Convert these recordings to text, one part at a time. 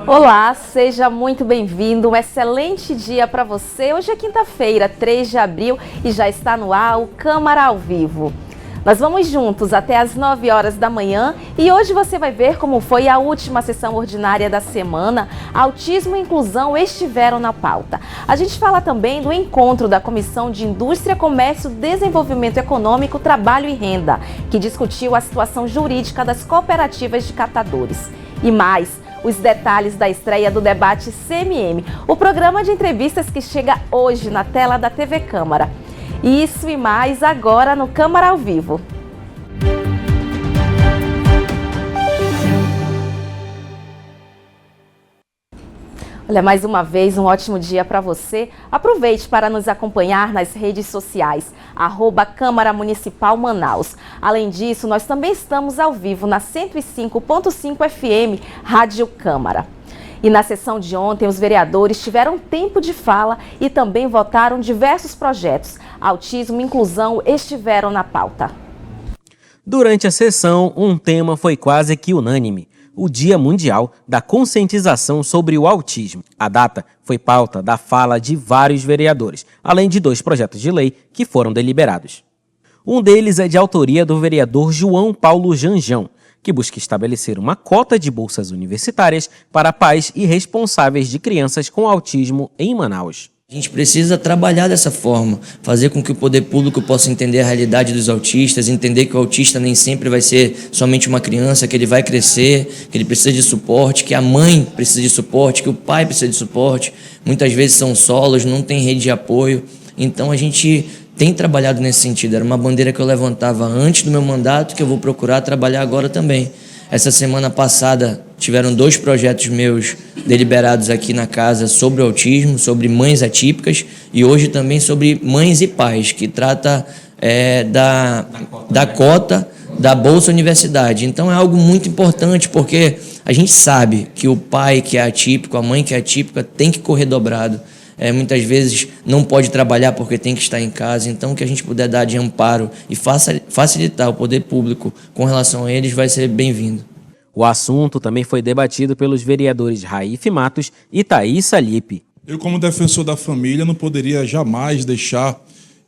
Olá, seja muito bem-vindo, um excelente dia para você. Hoje é quinta-feira, 3 de abril e já está no ar o Câmara ao Vivo. Nós vamos juntos até às 9 horas da manhã e hoje você vai ver como foi a última sessão ordinária da semana. Autismo e inclusão estiveram na pauta. A gente fala também do encontro da Comissão de Indústria, Comércio, Desenvolvimento Econômico, Trabalho e Renda, que discutiu a situação jurídica das cooperativas de catadores. E mais, os detalhes da estreia do debate CMM, o programa de entrevistas que chega hoje na tela da TV Câmara. Isso e mais agora no Câmara ao Vivo. Olha, mais uma vez, um ótimo dia para você. Aproveite para nos acompanhar nas redes sociais, @Câmara Municipal Manaus. Além disso, nós também estamos ao vivo na 105.5 FM, Rádio Câmara. E na sessão de ontem, os vereadores tiveram tempo de fala e também votaram diversos projetos. Autismo e inclusão estiveram na pauta. Durante a sessão, um tema foi quase que unânime: o Dia Mundial da Conscientização sobre o Autismo. A data foi pauta da fala de vários vereadores, além de 2 projetos de lei que foram deliberados. Um deles é de autoria do vereador João Paulo Janjão, que busca estabelecer uma cota de bolsas universitárias para pais e responsáveis de crianças com autismo em Manaus. A gente precisa trabalhar dessa forma, fazer com que o poder público possa entender a realidade dos autistas, entender que o autista nem sempre vai ser somente uma criança, que ele vai crescer, que ele precisa de suporte, que a mãe precisa de suporte, que o pai precisa de suporte. Muitas vezes são solos, não tem rede de apoio. Então a gente tem trabalhado nesse sentido. Era uma bandeira que eu levantava antes do meu mandato, que eu vou procurar trabalhar agora também. Essa semana passada tiveram 2 projetos meus deliberados aqui na casa sobre o autismo, sobre mães atípicas, e hoje também sobre mães e pais, que trata da cota da Bolsa Universidade. Então é algo muito importante, porque a gente sabe que o pai que é atípico, a mãe que é atípica, tem que correr dobrado. Muitas vezes não pode trabalhar porque tem que estar em casa. Então o que a gente puder dar de amparo e facilitar o poder público com relação a eles vai ser bem-vindo. O assunto também foi debatido pelos vereadores Raif Matos e Thaís Salipe. Eu, como defensor da família, não poderia jamais deixar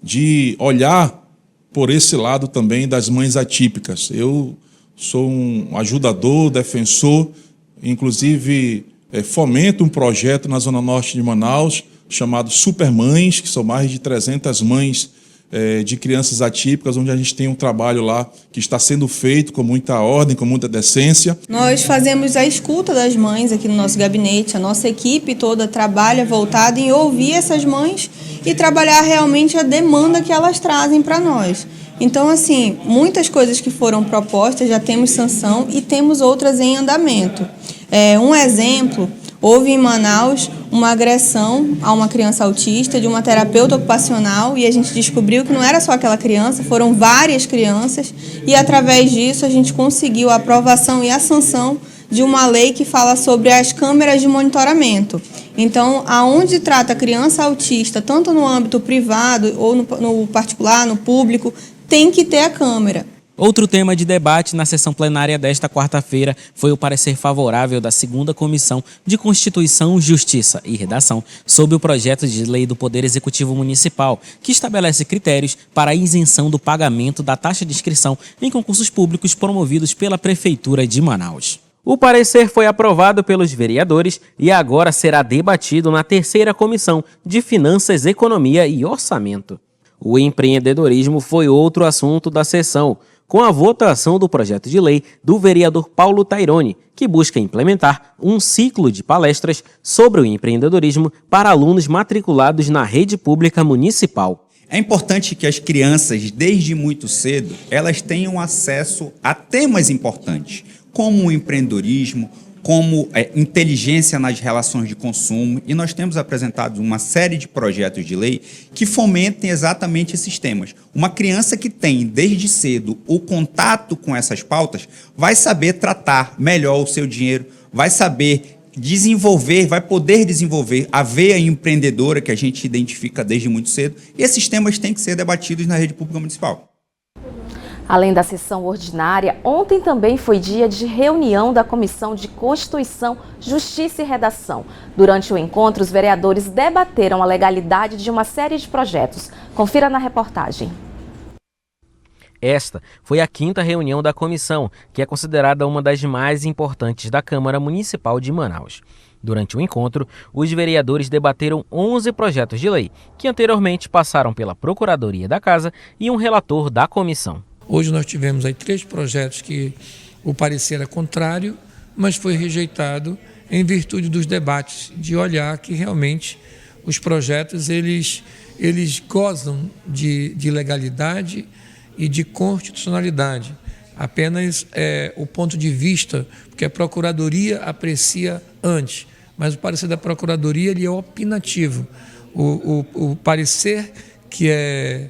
de olhar por esse lado também das mães atípicas. Eu sou um ajudador, defensor, inclusive fomento um projeto na Zona Norte de Manaus chamado Supermães, que são mais de 300 mães de crianças atípicas, onde a gente tem um trabalho lá que está sendo feito com muita ordem, com muita decência. Nós fazemos a escuta das mães aqui no nosso gabinete, a nossa equipe toda trabalha voltada em ouvir essas mães e trabalhar realmente a demanda que elas trazem para nós. Então, assim, muitas coisas que foram propostas já temos sanção e temos outras em andamento. Um exemplo, houve em Manaus uma agressão a uma criança autista de uma terapeuta ocupacional e a gente descobriu que não era só aquela criança, foram várias crianças e através disso a gente conseguiu a aprovação e a sanção de uma lei que fala sobre as câmeras de monitoramento. Então, aonde trata a criança autista, tanto no âmbito privado ou no particular, no público, tem que ter a câmera. Outro tema de debate na sessão plenária desta quarta-feira foi o parecer favorável da 2ª Comissão de Constituição, Justiça e Redação sobre o projeto de lei do Poder Executivo Municipal, que estabelece critérios para a isenção do pagamento da taxa de inscrição em concursos públicos promovidos pela Prefeitura de Manaus. O parecer foi aprovado pelos vereadores e agora será debatido na 3ª Comissão de Finanças, Economia e Orçamento. O empreendedorismo foi outro assunto da sessão, com a votação do projeto de lei do vereador Paulo Taironi, que busca implementar um ciclo de palestras sobre o empreendedorismo para alunos matriculados na rede pública municipal. É importante que as crianças, desde muito cedo, elas tenham acesso a temas importantes, como o empreendedorismo, como inteligência nas relações de consumo, e nós temos apresentado uma série de projetos de lei que fomentem exatamente esses temas. Uma criança que tem, desde cedo, o contato com essas pautas, vai saber tratar melhor o seu dinheiro, vai saber desenvolver, vai poder desenvolver a veia empreendedora que a gente identifica desde muito cedo, e esses temas têm que ser debatidos na rede pública municipal. Além da sessão ordinária, ontem também foi dia de reunião da Comissão de Constituição, Justiça e Redação. Durante o encontro, os vereadores debateram a legalidade de uma série de projetos. Confira na reportagem. Esta foi a 5ª reunião da comissão, que é considerada uma das mais importantes da Câmara Municipal de Manaus. Durante o encontro, os vereadores debateram 11 projetos de lei, que anteriormente passaram pela Procuradoria da Casa e um relator da comissão. Hoje nós tivemos aí 3 projetos que o parecer era contrário, mas foi rejeitado em virtude dos debates, de olhar que realmente os projetos eles gozam de legalidade e de constitucionalidade. Apenas o ponto de vista, porque a Procuradoria aprecia antes, mas o parecer da Procuradoria ele é opinativo. O parecer que é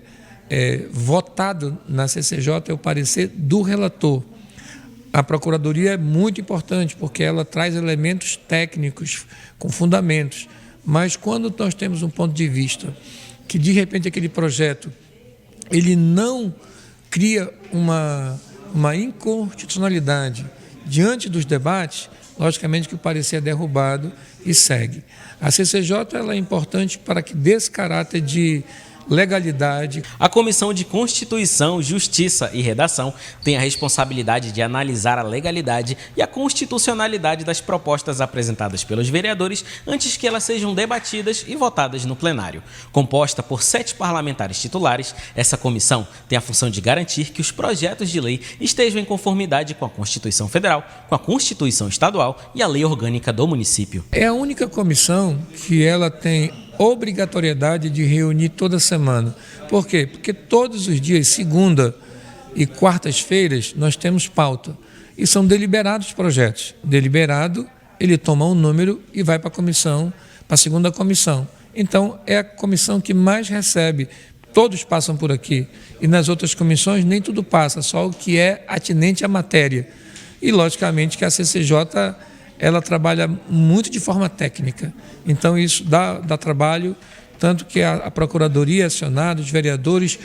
votado na CCJ é o parecer do relator. A Procuradoria é muito importante porque ela traz elementos técnicos com fundamentos, mas quando nós temos um ponto de vista que de repente aquele projeto ele não cria uma inconstitucionalidade diante dos debates, logicamente que o parecer é derrubado e segue. A CCJ ela é importante para que dê esse caráter de legalidade. A Comissão de Constituição, Justiça e Redação tem a responsabilidade de analisar a legalidade e a constitucionalidade das propostas apresentadas pelos vereadores antes que elas sejam debatidas e votadas no plenário. Composta por 7 parlamentares titulares, essa comissão tem a função de garantir que os projetos de lei estejam em conformidade com a Constituição Federal, com a Constituição Estadual e a Lei Orgânica do município. É a única comissão que ela tem obrigatoriedade de reunir toda semana. Por quê? Porque todos os dias, segunda e quartas-feiras, nós temos pauta. E são deliberados projetos. Deliberado, ele toma um número e vai para a comissão, para a segunda comissão. Então, é a comissão que mais recebe. Todos passam por aqui. E nas outras comissões nem tudo passa, só o que é atinente à matéria. E, logicamente, que a CCJ ela trabalha muito de forma técnica. Então, isso dá trabalho, tanto que a Procuradoria acionada, os vereadores,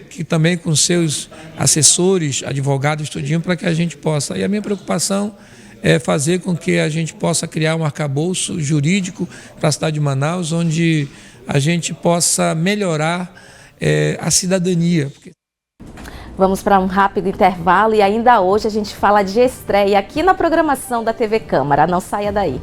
que também com seus assessores, advogados, tudinho, para que a gente possa. E a minha preocupação é fazer com que a gente possa criar um arcabouço jurídico para a cidade de Manaus, onde a gente possa melhorar a cidadania. Vamos para um rápido intervalo e ainda hoje a gente fala de estreia aqui na programação da TV Câmara. Não saia daí.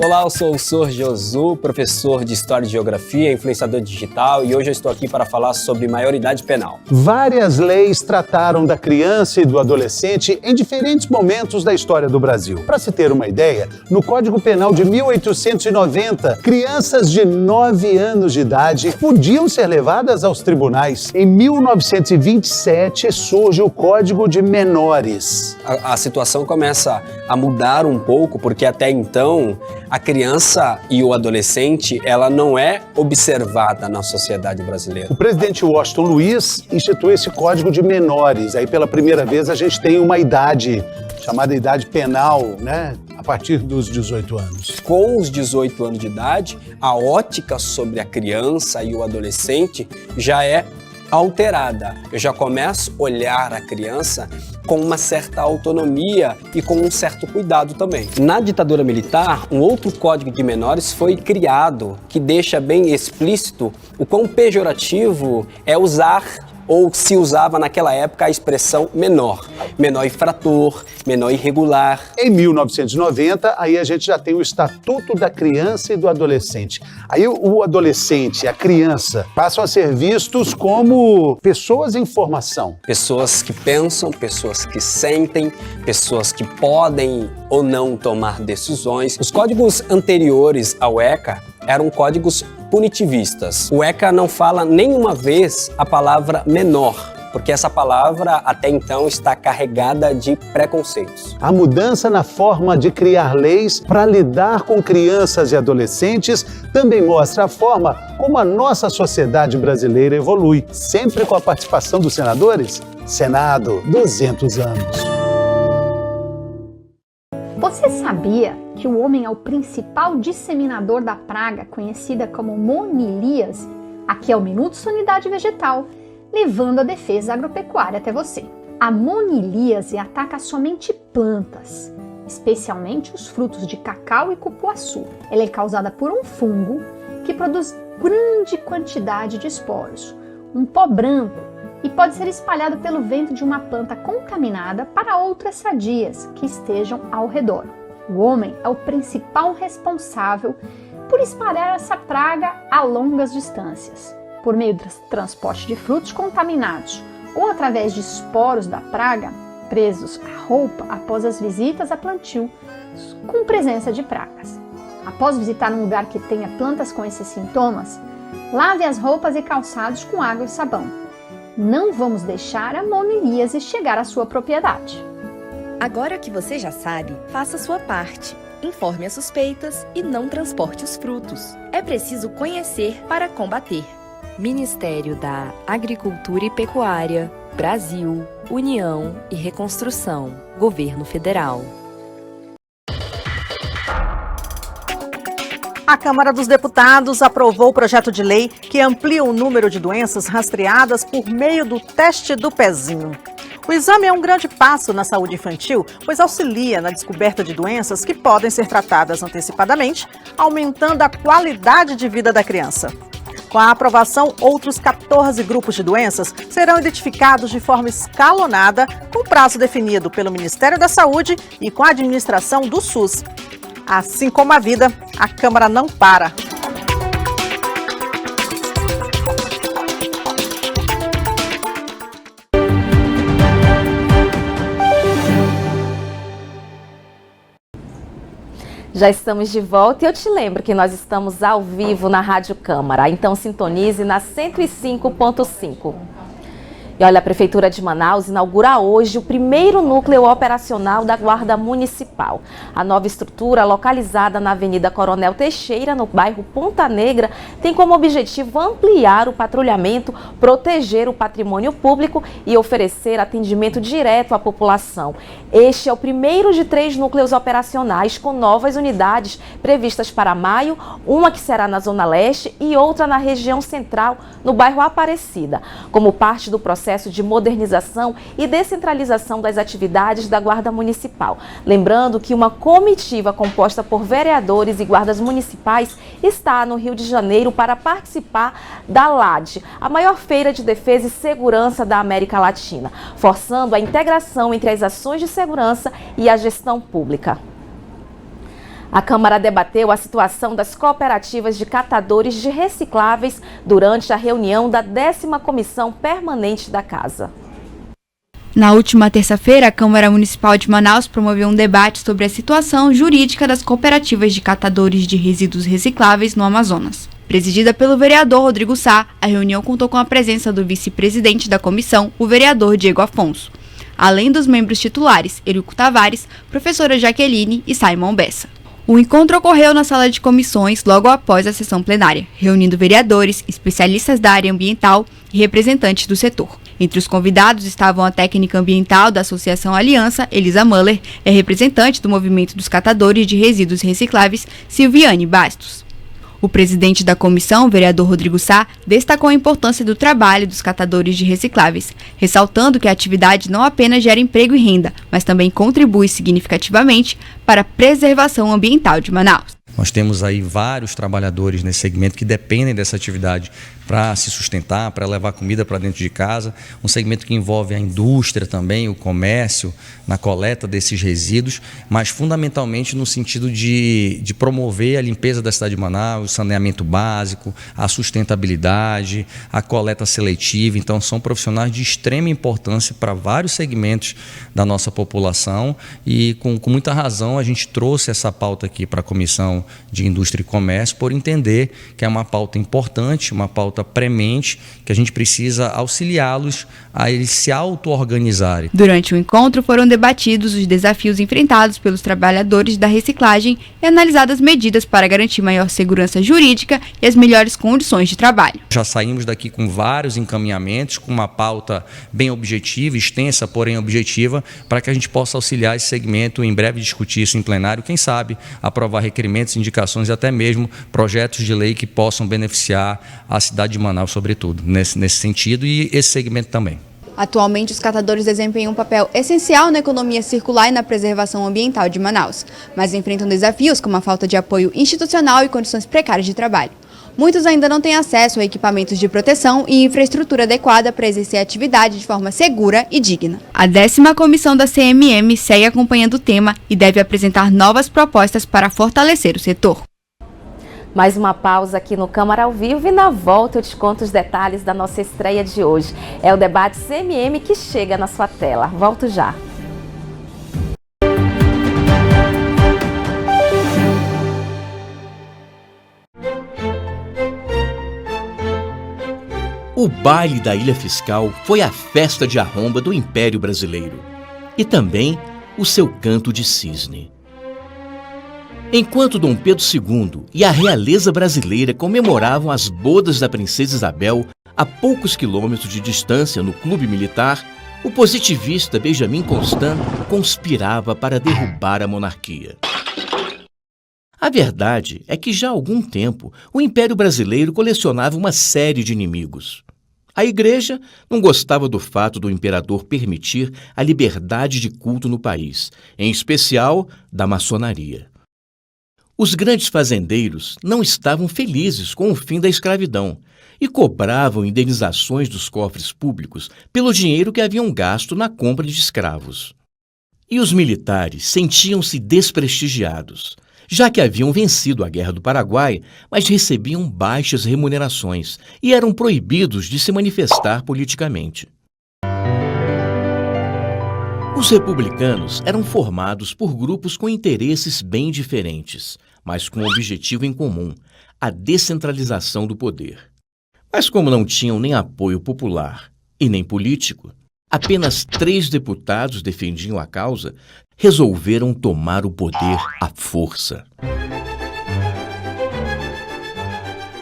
Olá, eu sou o Sr. Josu, professor de História e Geografia, influenciador digital, e hoje eu estou aqui para falar sobre maioridade penal. Várias leis trataram da criança e do adolescente em diferentes momentos da história do Brasil. Para se ter uma ideia, no Código Penal de 1890, crianças de 9 anos de idade podiam ser levadas aos tribunais. Em 1927 surge o Código de Menores. A situação começa a mudar um pouco, porque até então a criança e o adolescente, ela não é observada na sociedade brasileira. O presidente Washington Luiz institui esse Código de Menores. Aí pela primeira vez a gente tem uma idade chamada idade penal, né? A partir dos 18 anos. Com os 18 anos de idade, a ótica sobre a criança e o adolescente já é alterada. Eu já começo a olhar a criança com uma certa autonomia e com um certo cuidado também. Na ditadura militar, um outro Código de Menores foi criado que deixa bem explícito o quão pejorativo é usar ou se usava naquela época a expressão menor. Menor infrator, menor irregular. Em 1990, aí a gente já tem o Estatuto da Criança e do Adolescente. Aí o adolescente e a criança passam a ser vistos como pessoas em formação. Pessoas que pensam, pessoas que sentem, pessoas que podem ou não tomar decisões. Os códigos anteriores ao ECA eram códigos punitivistas. O ECA não fala nenhuma vez a palavra menor, porque essa palavra até então está carregada de preconceitos. A mudança na forma de criar leis para lidar com crianças e adolescentes também mostra a forma como a nossa sociedade brasileira evolui, sempre com a participação dos senadores. Senado, 200 anos. Você sabia que o homem é o principal disseminador da praga conhecida como moniliase? Aqui é o Minuto Sanidade Vegetal, levando a defesa agropecuária até você. A moniliase ataca somente plantas, especialmente os frutos de cacau e cupuaçu. Ela é causada por um fungo que produz grande quantidade de esporos, um pó branco, e pode ser espalhado pelo vento de uma planta contaminada para outras sadias que estejam ao redor. O homem é o principal responsável por espalhar essa praga a longas distâncias, por meio do transporte de frutos contaminados ou através de esporos da praga presos à roupa após as visitas a plantio com presença de pragas. Após visitar um lugar que tenha plantas com esses sintomas, lave as roupas e calçados com água e sabão. Não vamos deixar a moniliase chegar à sua propriedade. Agora que você já sabe, faça sua parte. Informe as suspeitas e não transporte os frutos. É preciso conhecer para combater. Ministério da Agricultura e Pecuária, Brasil, União e Reconstrução, Governo Federal. A Câmara dos Deputados aprovou o projeto de lei que amplia o número de doenças rastreadas por meio do teste do pezinho. O exame é um grande passo na saúde infantil, pois auxilia na descoberta de doenças que podem ser tratadas antecipadamente, aumentando a qualidade de vida da criança. Com a aprovação, outros 14 grupos de doenças serão identificados de forma escalonada, com prazo definido pelo Ministério da Saúde e com a administração do SUS. Assim como a vida, a Câmara não para. Já estamos de volta e eu te lembro que nós estamos ao vivo na Rádio Câmara, então sintonize na 105.5. E olha, a Prefeitura de Manaus inaugura hoje o primeiro núcleo operacional da Guarda Municipal. A nova estrutura, localizada na Avenida Coronel Teixeira, no bairro Ponta Negra, tem como objetivo ampliar o patrulhamento, proteger o patrimônio público e oferecer atendimento direto à população. Este é o primeiro de 3 núcleos operacionais com novas unidades previstas para maio, uma que será na Zona Leste e outra na região central, no bairro Aparecida, como parte do processo de modernização e descentralização das atividades da Guarda Municipal. Lembrando que uma comitiva composta por vereadores e guardas municipais está no Rio de Janeiro para participar da LAD, a maior feira de defesa e segurança da América Latina, forçando a integração entre as ações de segurança e a gestão pública. A Câmara debateu a situação das cooperativas de catadores de recicláveis durante a reunião da 10ª Comissão Permanente da Casa. Na última terça-feira, a Câmara Municipal de Manaus promoveu um debate sobre a situação jurídica das cooperativas de catadores de resíduos recicláveis no Amazonas. Presidida pelo vereador Rodrigo Sá, a reunião contou com a presença do vice-presidente da comissão, o vereador Diego Afonso, além dos membros titulares, Eurico Tavares, professora Jaqueline e Simon Bessa. O encontro ocorreu na sala de comissões logo após a sessão plenária, reunindo vereadores, especialistas da área ambiental e representantes do setor. Entre os convidados estavam a técnica ambiental da Associação Aliança, Elisa Muller, e a representante do Movimento dos Catadores de Resíduos Recicláveis, Silviane Bastos. O presidente da comissão, o vereador Rodrigo Sá, destacou a importância do trabalho dos catadores de recicláveis, ressaltando que a atividade não apenas gera emprego e renda, mas também contribui significativamente para a preservação ambiental de Manaus. Nós temos aí vários trabalhadores nesse segmento que dependem dessa atividade para se sustentar, para levar comida para dentro de casa. Um segmento que envolve a indústria também, o comércio, na coleta desses resíduos, mas fundamentalmente no sentido de promover a limpeza da cidade de Manaus, o saneamento básico, a sustentabilidade, a coleta seletiva. Então, são profissionais de extrema importância para vários segmentos da nossa população e, com muita razão, a gente trouxe essa pauta aqui para a Comissão de Indústria e Comércio por entender que é uma pauta importante, uma pauta pauta premente, que a gente precisa auxiliá-los a eles se auto-organizarem. Durante o encontro foram debatidos os desafios enfrentados pelos trabalhadores da reciclagem e analisadas medidas para garantir maior segurança jurídica e as melhores condições de trabalho. Já saímos daqui com vários encaminhamentos, com uma pauta bem objetiva, extensa, porém objetiva, para que a gente possa auxiliar esse segmento, em breve discutir isso em plenário, quem sabe aprovar requerimentos, indicações e até mesmo projetos de lei que possam beneficiar a cidade de Manaus, sobretudo, nesse sentido, e esse segmento também. Atualmente, os catadores desempenham um papel essencial na economia circular e na preservação ambiental de Manaus, mas enfrentam desafios como a falta de apoio institucional e condições precárias de trabalho. Muitos ainda não têm acesso a equipamentos de proteção e infraestrutura adequada para exercer a atividade de forma segura e digna. A 10ª comissão da CMM segue acompanhando o tema e deve apresentar novas propostas para fortalecer o setor. Mais uma pausa aqui no Câmara ao Vivo e na volta eu te conto os detalhes da nossa estreia de hoje. É o debate CMM que chega na sua tela. Volto já. O baile da Ilha Fiscal foi a festa de arromba do Império Brasileiro e também o seu canto de cisne. Enquanto Dom Pedro II e a realeza brasileira comemoravam as bodas da princesa Isabel a poucos quilômetros de distância no clube militar, o positivista Benjamin Constant conspirava para derrubar a monarquia. A verdade é que já há algum tempo o Império Brasileiro colecionava uma série de inimigos. A Igreja não gostava do fato do imperador permitir a liberdade de culto no país, em especial da maçonaria. Os grandes fazendeiros não estavam felizes com o fim da escravidão e cobravam indenizações dos cofres públicos pelo dinheiro que haviam gasto na compra de escravos. E os militares sentiam-se desprestigiados, já que haviam vencido a Guerra do Paraguai, mas recebiam baixas remunerações e eram proibidos de se manifestar politicamente. Os republicanos eram formados por grupos com interesses bem diferentes, mas com um objetivo em comum: a descentralização do poder. Mas como não tinham nem apoio popular e nem político, apenas 3 deputados defendiam a causa, resolveram tomar o poder à força.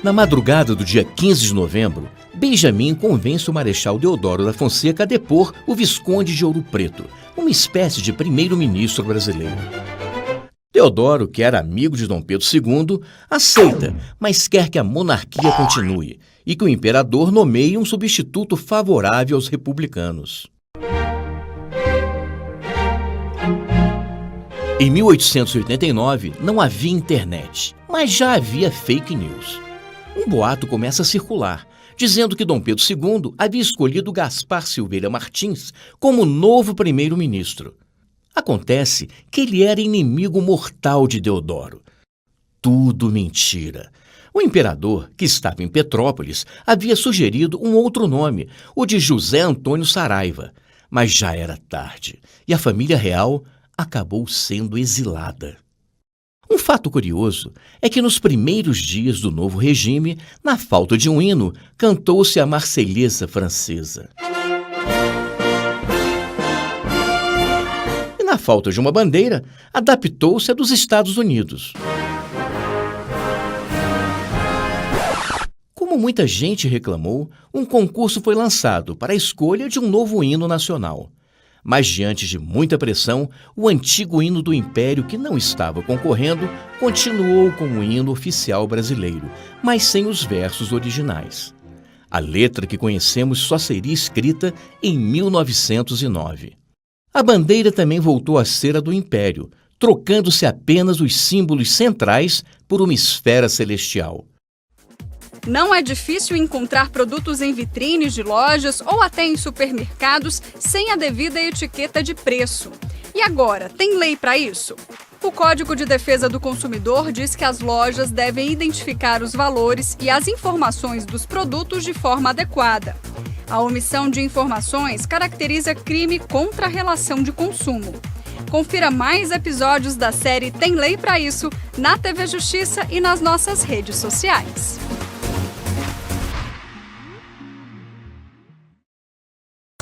Na madrugada do dia 15 de novembro, Benjamin convence o Marechal Deodoro da Fonseca a depor o Visconde de Ouro Preto, uma espécie de primeiro-ministro brasileiro. Deodoro, que era amigo de Dom Pedro II, aceita, mas quer que a monarquia continue e que o imperador nomeie um substituto favorável aos republicanos. Em 1889, não havia internet, mas já havia fake news. Um boato começa a circular, dizendo que Dom Pedro II havia escolhido Gaspar Silveira Martins como novo primeiro-ministro. Acontece que ele era inimigo mortal de Deodoro. Tudo mentira. O imperador, que estava em Petrópolis, havia sugerido um outro nome, o de José Antônio Saraiva, mas já era tarde e a família real acabou sendo exilada. Um fato curioso é que nos primeiros dias do novo regime, na falta de um hino, cantou-se a Marselhesa francesa. E na falta de uma bandeira, adaptou-se a dos Estados Unidos. Como muita gente reclamou, um concurso foi lançado para a escolha de um novo hino nacional. Mas, diante de muita pressão, o antigo hino do Império, que não estava concorrendo, continuou como o hino oficial brasileiro, mas sem os versos originais. A letra que conhecemos só seria escrita em 1909. A bandeira também voltou a ser a do Império, trocando-se apenas os símbolos centrais por uma esfera celestial. Não é difícil encontrar produtos em vitrines de lojas ou até em supermercados sem a devida etiqueta de preço. E agora, tem lei para isso? O Código de Defesa do Consumidor diz que as lojas devem identificar os valores e as informações dos produtos de forma adequada. A omissão de informações caracteriza crime contra a relação de consumo. Confira mais episódios da série Tem Lei para Isso na TV Justiça e nas nossas redes sociais.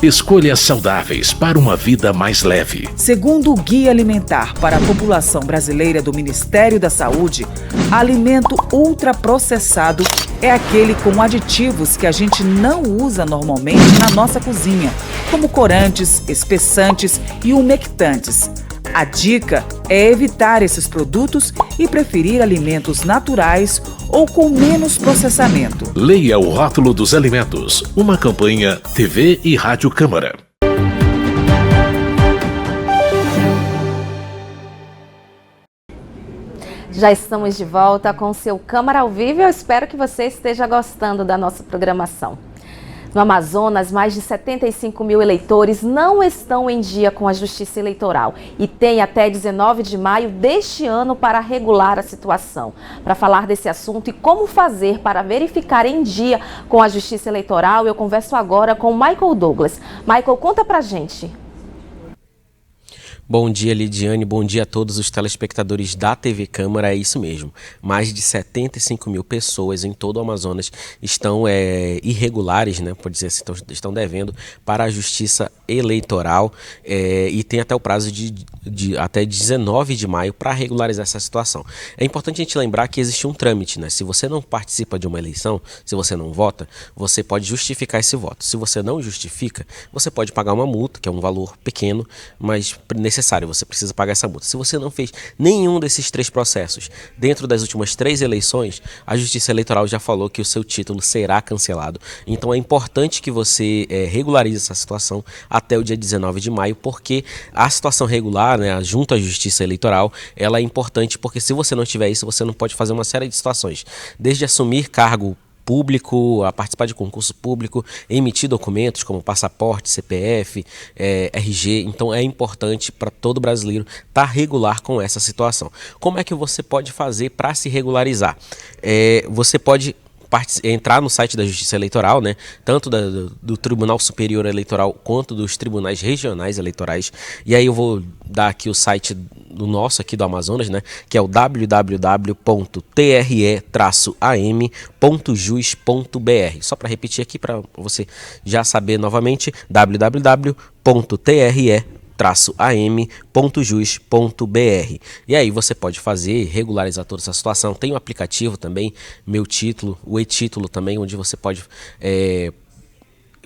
Escolhas saudáveis para uma vida mais leve. Segundo o Guia Alimentar para a População Brasileira do Ministério da Saúde, alimento ultraprocessado é aquele com aditivos que a gente não usa normalmente na nossa cozinha, como corantes, espessantes e umectantes. A dica é evitar esses produtos e preferir alimentos naturais ou com menos processamento. Leia o rótulo dos alimentos. Uma campanha TV e Rádio Câmara. Já estamos de volta com o seu Câmara ao Vivo. Eu espero que você esteja gostando da nossa programação. No Amazonas, mais de 75 mil eleitores não estão em dia com a Justiça Eleitoral e tem até 19 de maio deste ano para regular a situação. Para falar desse assunto e como fazer para verificar em dia com a Justiça Eleitoral, eu converso agora com o Michael Douglas. Michael, conta pra gente. Bom dia, Lidiane. Bom dia a todos os telespectadores da TV Câmara. É isso mesmo. Mais de 75 mil pessoas em todo o Amazonas estão irregulares, né? Pode dizer assim, estão devendo para a Justiça Eleitoral e tem até o prazo de até 19 de maio para regularizar essa situação. É importante a gente lembrar que existe um trâmite, né? Se você não participa de uma eleição, se você não vota, você pode justificar esse voto. Se você não justifica, você pode pagar uma multa, que é um valor pequeno, mas necessário, você precisa pagar essa multa. Se você não fez nenhum desses 3 processos dentro das últimas 3 eleições, a Justiça Eleitoral já falou que o seu título será cancelado. Então é importante que você regularize essa situação até o dia 19 de maio, porque a situação regular, né, junto à Justiça Eleitoral, ela é importante porque se você não tiver isso, você não pode fazer uma série de situações, desde assumir cargo público, a participar de concurso público, emitir documentos como passaporte, CPF, RG. Então é importante para todo brasileiro estar regular com essa situação. Como é que você pode fazer para se regularizar? Você pode entrar no site da Justiça Eleitoral, né? Tanto do Tribunal Superior Eleitoral quanto dos tribunais regionais eleitorais. E aí eu vou dar aqui o site do nosso aqui do Amazonas, né? Que é o www.tre-am.jus.br. Só para repetir aqui para você já saber novamente, www.tre-am.jus.br. E aí você pode fazer, regularizar toda essa situação. Tem um aplicativo também, Meu Título, o e-Título também, onde você pode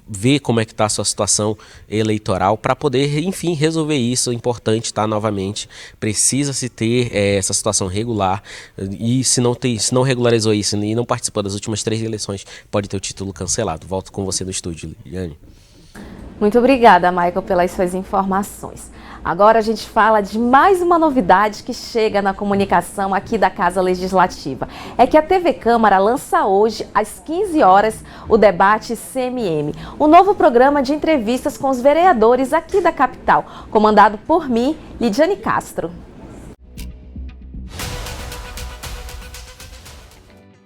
ver como é que está a sua situação eleitoral para poder, enfim, resolver isso. É importante, tá? Novamente, precisa-se ter essa situação regular e se não regularizou isso e não participou das últimas 3 eleições, pode ter o título cancelado. Volto com você no estúdio, Liane. Muito obrigada, Michael, pelas suas informações. Agora a gente fala de mais uma novidade que chega na comunicação aqui da Casa Legislativa. É que a TV Câmara lança hoje, às 15 horas, o debate CMM, um novo programa de entrevistas com os vereadores aqui da capital, comandado por mim, Lidiane Castro.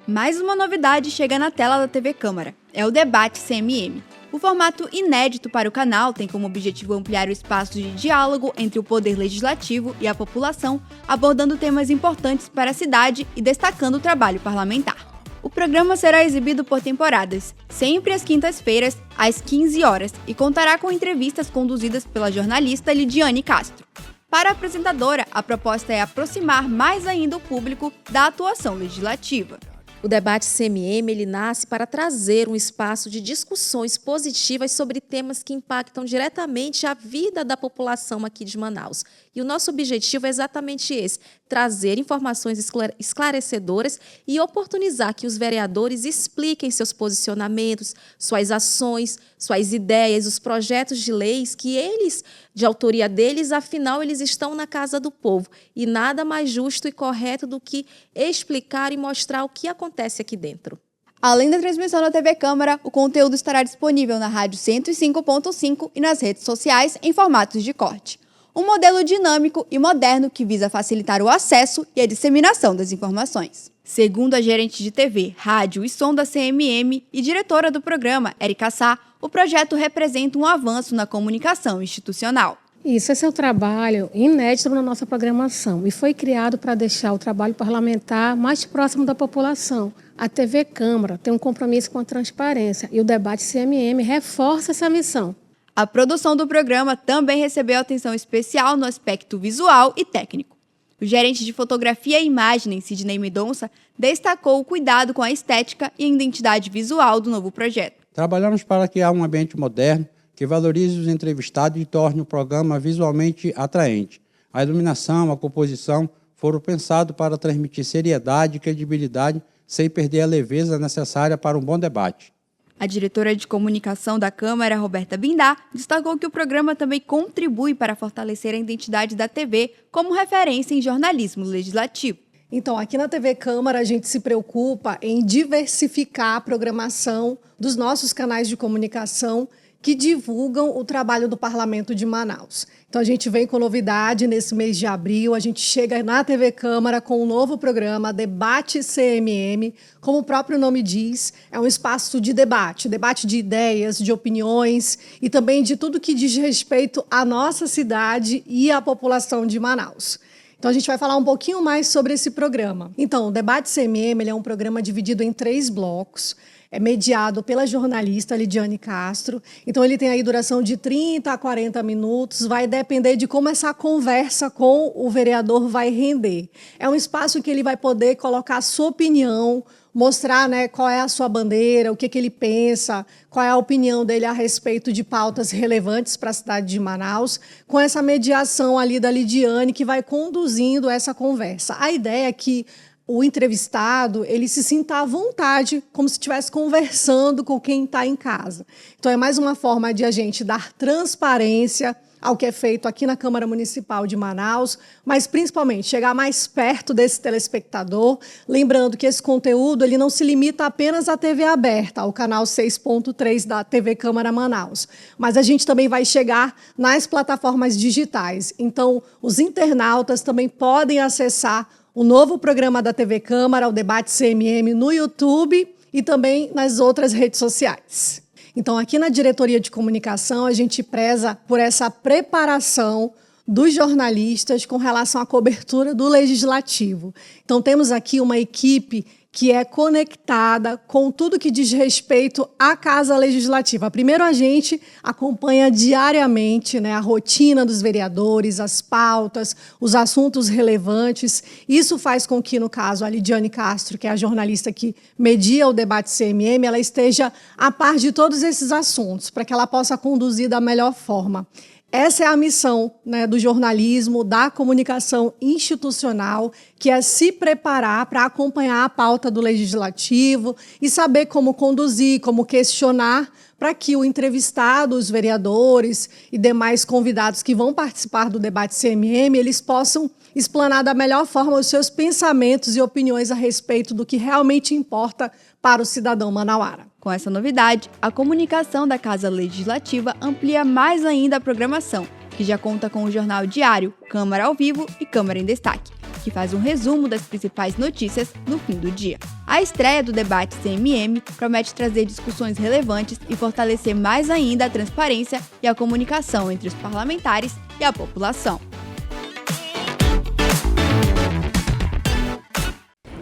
Mais uma novidade chega na tela da TV Câmara. É o debate CMM. O formato inédito para o canal tem como objetivo ampliar o espaço de diálogo entre o poder legislativo e a população, abordando temas importantes para a cidade e destacando o trabalho parlamentar. O programa será exibido por temporadas, sempre às quintas-feiras, às 15 horas, e contará com entrevistas conduzidas pela jornalista Lidiane Castro. Para a apresentadora, a proposta é aproximar mais ainda o público da atuação legislativa. O debate CMM ele nasce para trazer um espaço de discussões positivas sobre temas que impactam diretamente a vida da população aqui de Manaus. E o nosso objetivo é exatamente esse, trazer informações esclarecedoras e oportunizar que os vereadores expliquem seus posicionamentos, suas ações, suas ideias, os projetos de leis que eles, de autoria deles, afinal, eles estão na casa do povo. E nada mais justo e correto do que explicar e mostrar o que acontece aqui dentro. Além da transmissão da TV Câmara, o conteúdo estará disponível na Rádio 105.5 e nas redes sociais em formatos de corte. Um modelo dinâmico e moderno que visa facilitar o acesso e a disseminação das informações. Segundo a gerente de TV, rádio e som da CMM e diretora do programa, Érica Sá, o projeto representa um avanço na comunicação institucional. Isso, esse é um trabalho inédito na nossa programação e foi criado para deixar o trabalho parlamentar mais próximo da população. A TV Câmara tem um compromisso com a transparência e o debate CMM reforça essa missão. A produção do programa também recebeu atenção especial no aspecto visual e técnico. O gerente de fotografia e imagem, Sidney Mendonça, destacou o cuidado com a estética e a identidade visual do novo projeto. Trabalhamos para criar um ambiente moderno que valorize os entrevistados e torne o programa visualmente atraente. A iluminação, a composição foram pensados para transmitir seriedade e credibilidade sem perder a leveza necessária para um bom debate. A diretora de comunicação da Câmara, Roberta Bindá, destacou que o programa também contribui para fortalecer a identidade da TV como referência em jornalismo legislativo. Então, aqui na TV Câmara, a gente se preocupa em diversificar a programação dos nossos canais de comunicação que divulgam o trabalho do Parlamento de Manaus. Então, a gente vem com novidade nesse mês de abril, a gente chega na TV Câmara com um novo programa, Debate CMM. Como o próprio nome diz, é um espaço de debate de ideias, de opiniões e também de tudo que diz respeito à nossa cidade e à população de Manaus. Então, a gente vai falar um pouquinho mais sobre esse programa. Então, o Debate CMM ele é um programa dividido em 3 blocos. É mediado pela jornalista Lidiane Castro. Então, ele tem aí duração de 30 a 40 minutos. Vai depender de como essa conversa com o vereador vai render. É um espaço que ele vai poder colocar a sua opinião, mostrar, né, qual é a sua bandeira, o que ele pensa, qual é a opinião dele a respeito de pautas relevantes para a cidade de Manaus, com essa mediação ali da Lidiane, que vai conduzindo essa conversa. A ideia é que o entrevistado ele se sinta à vontade, como se estivesse conversando com quem está em casa. Então, é mais uma forma de a gente dar transparência ao que é feito aqui na Câmara Municipal de Manaus, mas principalmente chegar mais perto desse telespectador, lembrando que esse conteúdo ele não se limita apenas à TV aberta, ao canal 6.3 da TV Câmara Manaus, mas a gente também vai chegar nas plataformas digitais. Então, os internautas também podem acessar o novo programa da TV Câmara, o Debate CMM, no YouTube e também nas outras redes sociais. Então, aqui na Diretoria de Comunicação, a gente preza por essa preparação dos jornalistas com relação à cobertura do Legislativo. Então, temos aqui uma equipe que é conectada com tudo que diz respeito à Casa Legislativa. Primeiro, a gente acompanha diariamente, né, a rotina dos vereadores, as pautas, os assuntos relevantes. Isso faz com que, no caso, a Lidiane Castro, que é a jornalista que media o Debate CMM, ela esteja a par de todos esses assuntos, para que ela possa conduzir da melhor forma. Essa é a missão, né, do jornalismo, da comunicação institucional, que é se preparar para acompanhar a pauta do Legislativo e saber como conduzir, como questionar, para que o entrevistado, os vereadores e demais convidados que vão participar do Debate CMM, eles possam explanar da melhor forma os seus pensamentos e opiniões a respeito do que realmente importa para o cidadão manauara. Com essa novidade, a comunicação da Casa Legislativa amplia mais ainda a programação, que já conta com o jornal diário Câmara ao Vivo e Câmara em Destaque, que faz um resumo das principais notícias no fim do dia. A estreia do Debate CMM promete trazer discussões relevantes e fortalecer mais ainda a transparência e a comunicação entre os parlamentares e a população.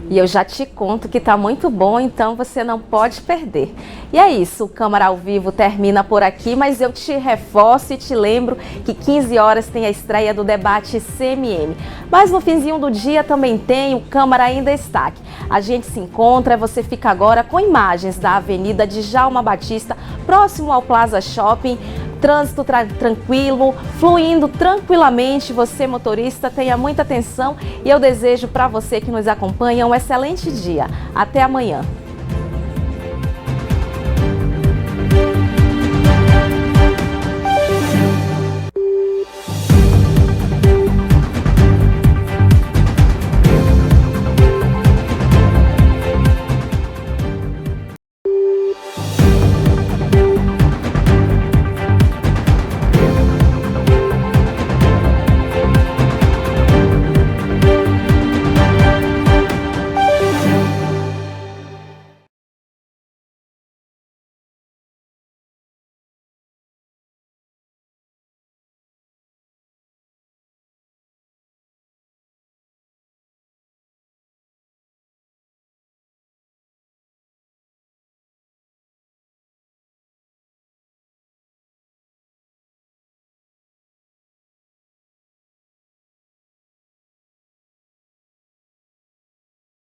E eu já te conto que tá muito bom, então você não pode perder. E é isso, o Câmara ao Vivo termina por aqui, mas eu te reforço e te lembro que 15 horas tem a estreia do Debate CMM. Mas no finzinho do dia também tem o Câmara em Destaque. A gente se encontra, você fica agora com imagens da Avenida Djalma Batista, próximo ao Plaza Shopping. Trânsito tranquilo, fluindo tranquilamente. Você, motorista, tenha muita atenção e eu desejo para você que nos acompanha um excelente dia. Até amanhã.